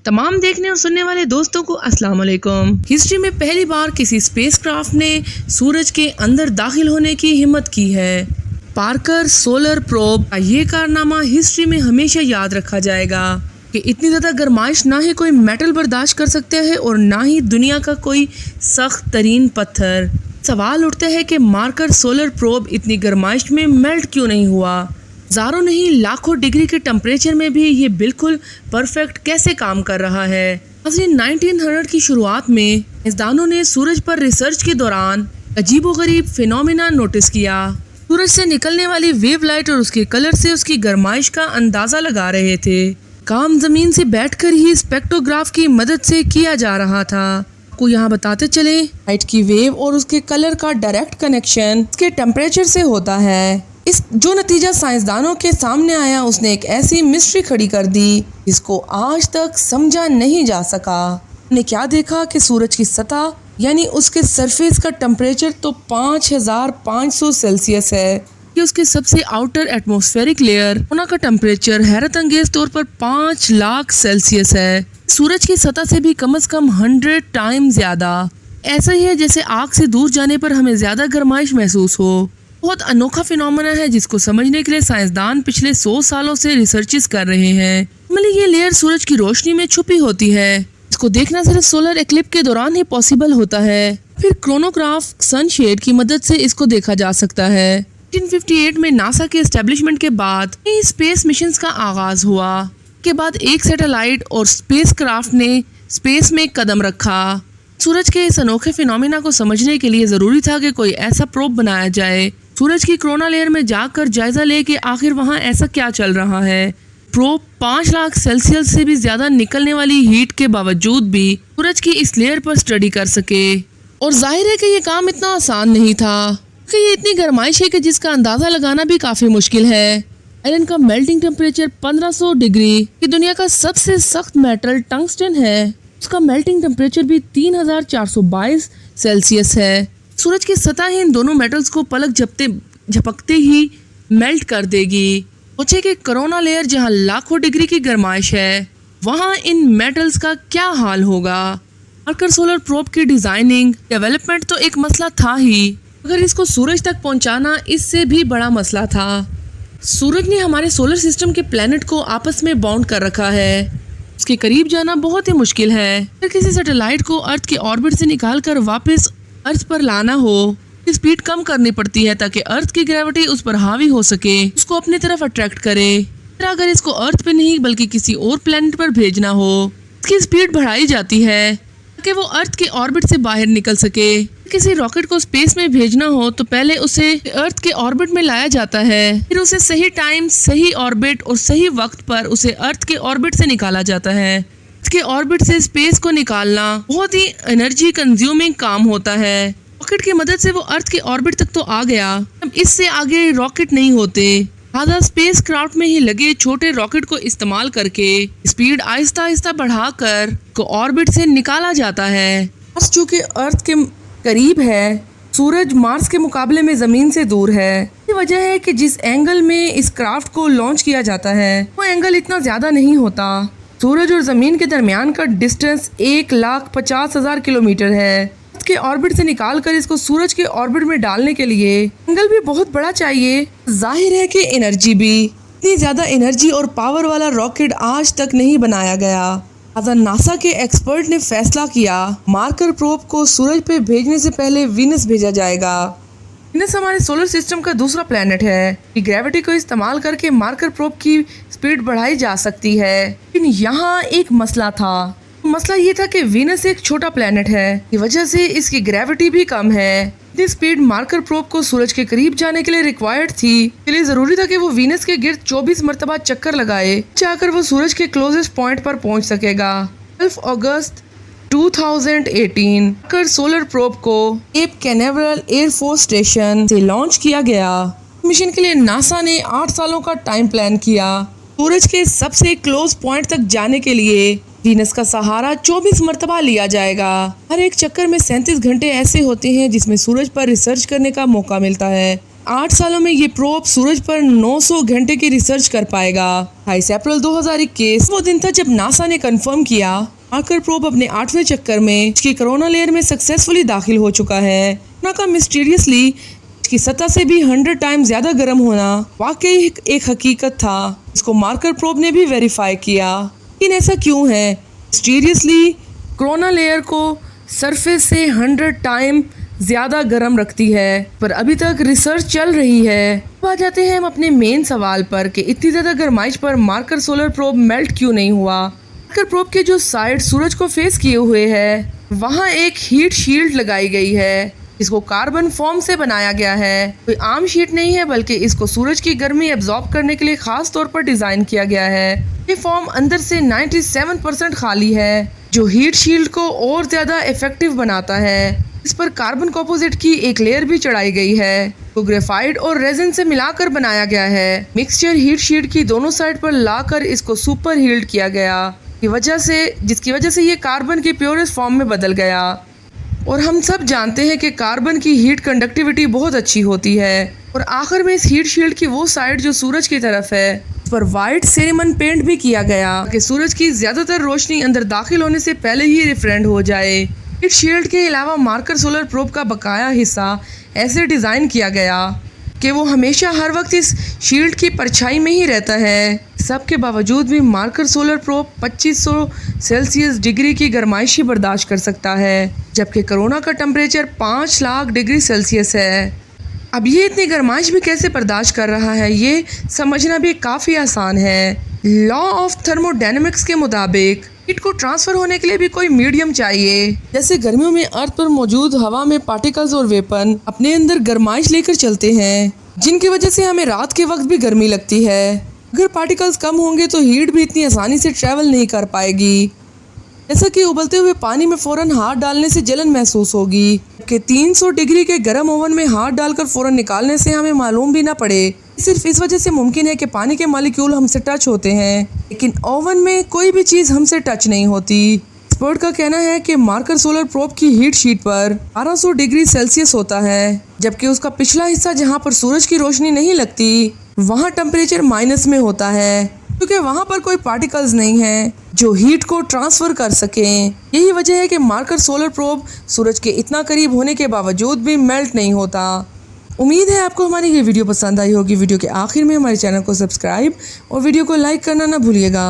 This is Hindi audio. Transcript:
तमाम देखने और सुनने वाले दोस्तों को अस्सलाम वालेकुम। हिस्ट्री में पहली बार किसी स्पेसक्राफ्ट ने सूरज के अंदर दाखिल होने की हिम्मत की है। पार्कर सोलर प्रोब का ये कारनामा हिस्ट्री में हमेशा याद रखा जाएगा कि इतनी ज़्यादा गर्माइश ना ही कोई मेटल बर्दाश्त कर सकते हैं और ना ही दुनिया का कोई सख्त तरीन पत्थर। सवाल उठता है कि मार्कर सोलर प्रोब इतनी गर्माइश में मेल्ट क्यों नहीं हुआ। हज़ारों नहीं लाखों डिग्री के टेम्परेचर में भी ये बिल्कुल परफेक्ट कैसे काम कर रहा है। 1900 की शुरुआत में साइंसदानों ने सूरज पर रिसर्च के दौरान अजीबोगरीब फिनोमेना नोटिस किया। सूरज से निकलने वाली वेव लाइट और उसके कलर से उसकी गर्माइश का अंदाज़ा लगा रहे थे। काम ज़मीन से बैठकर ही स्पेक्ट्रोग्राफ की मदद से किया जा रहा था। को यहाँ बताते चले, लाइट की वेव और उसके कलर का डायरेक्ट कनेक्शन इसके टेम्परेचर से होता है। इस जो नतीजा साइंसदानों के सामने आया उसने एक ऐसी मिस्ट्री खड़ी कर दी जिसको आज तक समझा नहीं जा सका। ने क्या देखा कि सूरज की सतह यानी उसके सरफेस का टेम्परेचर तो 5500 सेल्सियस है कि उसके सबसे आउटर एटमॉस्फेरिक लेयर कोना का टेम्परेचर हैरत अंगेज तौर पर 5 लाख सेल्सियस है। सूरज की सतह से भी कम से कम 100 टाइम ज्यादा। ऐसा ही है जैसे आग से दूर जाने पर हमें ज्यादा गर्माइश महसूस हो। बहुत अनोखा फिनोमेना है जिसको समझने के लिए साइंसदान पिछले 100 सालों से रिसर्चेस कर रहे हैं। मतलब ये लेयर सूरज की रोशनी में छुपी होती है। इसको देखना सिर्फ सोलर एक्लिप्स के दौरान ही पॉसिबल होता है। फिर क्रोनोग्राफ सनशेड की मदद से इसको देखा जा सकता है। 1958 में नासा के एस्टेब्लिशमेंट के बाद स्पेस मिशन का आगाज हुआ। के बाद एक सैटेलाइट और स्पेसक्राफ्ट ने स्पेस में कदम रखा। सूरज के इस अनोखे फिनोमेना को समझने के लिए जरूरी था कि कोई ऐसा प्रोब बनाया जाए सूरज की कोरोना लेयर में जाकर जायजा ले कि आखिर वहाँ ऐसा क्या चल रहा है। प्रोब 5 लाख सेल्सियस से भी ज्यादा निकलने वाली हीट के बावजूद भी सूरज की इस लेयर पर स्टडी कर सके। और जाहिर है कि ये काम इतना आसान नहीं था कि ये इतनी गर्माइश है कि जिसका अंदाजा लगाना भी काफी मुश्किल है। आयरन का मेल्टिंग टेम्परेचर 1500 डिग्री की दुनिया का सबसे सख्त मेटल टंगस्टन है, उसका मेल्टिंग टेम्परेचर भी 3422 सेल्सियस है। सूरज की सतह ही इन दोनों मेटल्स को पलक झपकते ही मेल्ट कर देगी। सोचे कि कोरोना लेयर जहां लाखों डिग्री की गर्माइश है वहां इन मेटल्स का क्या हाल होगा। मार्कर सोलर प्रोब की डिजाइनिंग डेवलपमेंट तो एक मसला था ही, मगर इसको सूरज तक पहुंचाना इससे भी बड़ा मसला था। सूरज ने हमारे सोलर सिस्टम के प्लैनेट को आपस में बाउंड कर रखा है। उसके करीब जाना बहुत ही मुश्किल है। फिर किसी सैटेलाइट को अर्थ के ऑर्बिट से निकालकर वापस अर्थ पर लाना हो, स्पीड कम करनी पड़ती है ताकि अर्थ की ग्रेविटी उस पर हावी हो सके, उसको अपनी तरफ अट्रैक्ट करे। फिर अगर इसको अर्थ पे नहीं बल्कि किसी और प्लेनेट पर भेजना हो, इसकी स्पीड बढ़ाई जाती है ताकि वो अर्थ के ऑर्बिट से बाहर निकल सके। किसी रॉकेट को स्पेस में भेजना हो तो पहले उसे अर्थ के ऑर्बिट में लाया जाता है, फिर उसे सही टाइम, सही ऑर्बिट और सही वक्त पर उसे अर्थ के ऑर्बिट से निकाला जाता है। इसके ऑर्बिट से स्पेस को निकालना बहुत ही एनर्जी कंज्यूमिंग काम होता है। रॉकेट की मदद से वो अर्थ के ऑर्बिट तक तो आ गया, अब इससे आगे रॉकेट नहीं होते। लिहाजा स्पेस क्राफ्ट में ही लगे छोटे रॉकेट को इस्तेमाल करके स्पीड आहिस्ता आहिस्ता बढ़ाकर को ऑर्बिट से निकाला जाता है। चूँकि अर्थ के करीब है, सूरज मार्स के मुकाबले में जमीन से दूर है। ये वजह है कि जिस एंगल में इस क्राफ्ट को लॉन्च किया जाता है वो एंगल इतना ज्यादा नहीं होता। सूरज और जमीन के दरमियान का डिस्टेंस 1,50,000 किलोमीटर है। इसके ऑर्बिट से निकालकर इसको सूरज के ऑर्बिट में डालने के लिए एंगल भी बहुत बड़ा चाहिए। जाहिर है कि एनर्जी भी। इतनी ज्यादा एनर्जी और पावर वाला रॉकेट आज तक नहीं बनाया गया। नासा के एक्सपर्ट ने फैसला किया मार्कर प्रोब को सूरज पे भेजने से पहले वीनस भेजा जाएगा। वीनस हमारे सोलर सिस्टम का दूसरा प्लैनेट है। ग्रेविटी को इस्तेमाल करके मार्कर प्रोब की स्पीड बढ़ाई जा सकती है, लेकिन यहाँ एक मसला था। मसला ये था कि वीनस एक छोटा प्लैनेट है, इस वजह से इसकी ग्रेविटी भी कम है। इतनी स्पीड मार्कर प्रोब को सूरज के करीब जाने के लिए रिक्वायर्ड थी। इसके लिए जरूरी था कि वो वीनस के गिर्द 24 मरतबा चक्कर लगाए, जाकर वो सूरज के क्लोजेस्ट पॉइंट पर पहुंच सकेगा। 12 अगस्त 2018 मार्कर सोलर प्रोब को केप कैनावरल एयरफोर्स स्टेशन से लॉन्च किया गया। मिशन के लिए नासा ने 8 सालों का टाइम प्लान किया। सूरज के सबसे क्लोज पॉइंट तक जाने के लिए वीनस का सहारा 24 मरतबा लिया जाएगा। हर एक चक्कर में 37 घंटे ऐसे होते हैं जिसमें सूरज पर रिसर्च करने का मौका मिलता है। 8 सालों में ये प्रोब सूरज पर 900 घंटे की रिसर्च कर पाएगा। 22 अप्रैल 2021 वो दिन था जब नासा ने कंफर्म किया पार्कर प्रोब अपने 8वें चक्कर में इसकी कोरोना लेयर में सक्सेसफुली दाखिल हो चुका है। कोरोना का मिस्टीरियसली इसकी सतह से भी 100 टाइम ज्यादा गर्म होना वाकई एक हकीकत था। इसको मार्कर प्रोब ने भी वेरीफाई किया। लेकिन ऐसा क्यों है? मिस्टीरियसली कोरोना लेयर को सरफेस से 100 टाइम ज़्यादा गर्म रखती है, पर अभी तक रिसर्च चल रही है। अब आ जाते हैं हम अपने मेन सवाल पर कि इतनी ज़्यादा गर्माइश पर मार्कर सोलर प्रोब मेल्ट क्यों नहीं हुआ। मार्कर प्रोब के जो साइड सूरज को फेस किए हुए है वहाँ एक हीट शील्ड लगाई गई है। इसको कार्बन फॉर्म से बनाया गया है, कोई आम शीट नहीं है, बल्कि इसको सूरज की गर्मी एब्जॉर्ब करने के लिए खास तौर पर डिजाइन किया गया है। ये फॉर्म अंदर से 97% खाली है, जो हीट शील्ड को और ज्यादा इफेक्टिव बनाता है। इस पर कार्बन कंपोजिट की एक लेयर भी चढ़ाई गई है, तो ग्रेफाइट और रेजिन से मिलाकर बनाया गया है। मिक्सचर हीट शीट की दोनों साइड पर लाकर इसको सुपर हील्ड किया गया, जिसकी वजह से ये कार्बन की प्योरेस्ट फॉर्म में बदल गया। और हम सब जानते हैं कि कार्बन की हीट कंडक्टिविटी बहुत अच्छी होती है। और आखिर में इस हीट शील्ड की वो साइड जो सूरज की तरफ है उस पर वाइट सिनेमन पेंट भी किया गया कि सूरज की ज्यादातर रोशनी अंदर दाखिल होने से पहले ही रिफ्रेंड हो जाए। हीट शील्ड के अलावा मार्कर सोलर प्रोब का बकाया हिस्सा ऐसे डिजाइन किया गया कि वो हमेशा हर वक्त इस शील्ड की परछाई में ही रहता है। सबके बावजूद भी marker solar probe 2500 Celsius degree की गर्माइश ही बर्दाश्त कर सकता है, जबकि कोरोना का टेम्परेचर 5 लाख डिग्री सेल्सियस है। अब ये इतनी गर्माइश भी कैसे बर्दाश्त कर रहा है, ये समझना भी काफ़ी आसान है। लॉ ऑफ थर्मोडायनेमिक्स के मुताबिक हीट को ट्रांसफर होने के लिए भी कोई मीडियम चाहिए। जैसे गर्मियों में अर्थ पर मौजूद हवा में पार्टिकल्स और वेपन अपने अंदर गर्माइश लेकर चलते हैं, जिनकी वजह से हमें रात के वक्त भी गर्मी लगती है। अगर पार्टिकल्स कम होंगे तो हीट भी इतनी आसानी से ट्रैवल नहीं कर पाएगी। जैसा कि उबलते हुए पानी में फ़ौरन हाथ डालने से जलन महसूस होगी, कि 300 डिग्री के गर्म ओवन में हाथ डालकर फ़ौरन निकालने से हमें मालूम भी ना पड़े। सिर्फ इस वजह से मुमकिन है कि पानी के मॉलिक्यूल हमसे टच होते हैं, लेकिन ओवन में कोई भी चीज़ हमसे टच नहीं होती। एक्सपर्ट का कहना है कि मार्कर सोलर प्रोब की हीट शीट पर 1200 डिग्री सेल्सियस होता है, जबकि उसका पिछला हिस्सा जहाँ पर सूरज की रोशनी नहीं लगती वहाँ टेम्परेचर माइनस में होता है, क्योंकि वहाँ पर कोई पार्टिकल्स नहीं है जो हीट को ट्रांसफ़र कर सकें। यही वजह है कि मार्कर सोलर प्रोब सूरज के इतना करीब होने के बावजूद भी मेल्ट नहीं होता। उम्मीद है आपको हमारी ये वीडियो पसंद आई होगी। वीडियो के आखिर में हमारे चैनल को सब्सक्राइब और वीडियो को लाइक करना ना भूलिएगा।